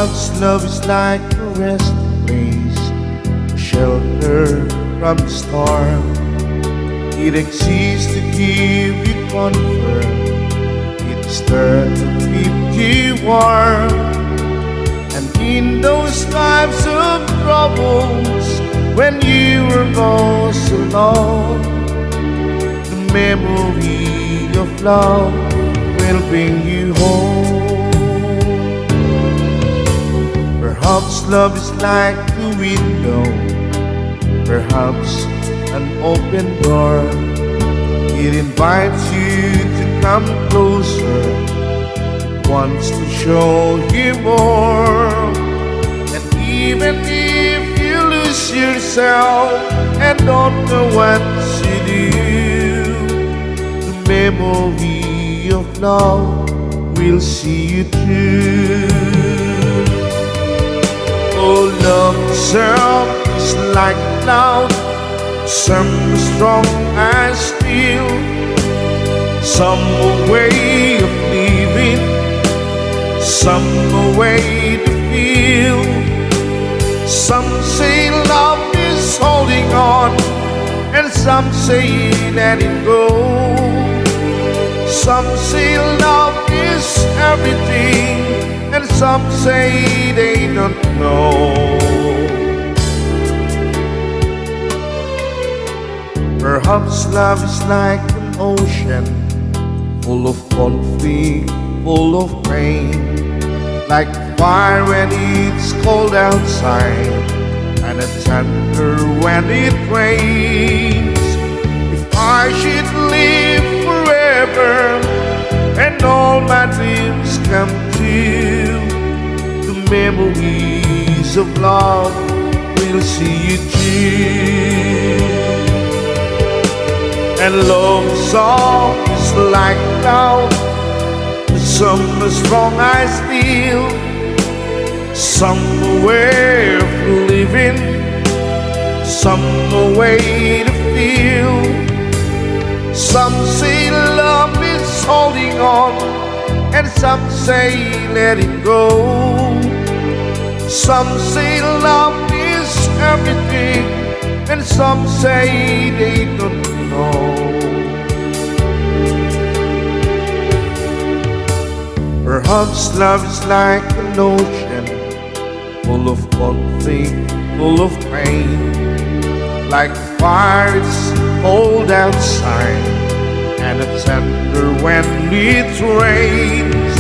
Perhaps love is like a resting place, a shelter from the storm. It exists to give you comfort, it's there to keep you warm. And in those times of troubles, when you were most alone, the memory of love will bring you home. Perhaps love is like a window, perhaps an open door. It invites you to come closer, it wants to show you more. And even if you lose yourself and don't know what to do, the memory of love will see you through. Oh, love itself is like a cloud, some strong as steel, some a way of living, some a way to feel. Some say love is holding on, and some say let it go. Some say love is everything, and some say they don't know. Perhaps love is like an ocean, full of conflict, full of pain, like fire when it's cold outside, and a thunder when it rains. If I should live forever and all my dreams come true, the memories of love will see you through. And love song is like cloud, some are strong as steel, some a way of living, some a way to feel. Some say love is holding on, and some say let it go. Some say love is everything, and some say they don't know. Perhaps love is like an ocean, full of conflict, full of pain, like fire it's cold outside, and a thunder when it rains.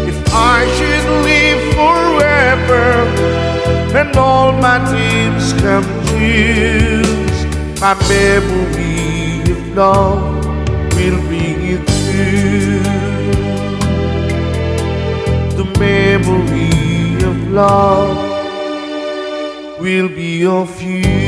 If I should live forever and all my dreams come true, my memory of love will bring you through. The memory of love will be of you.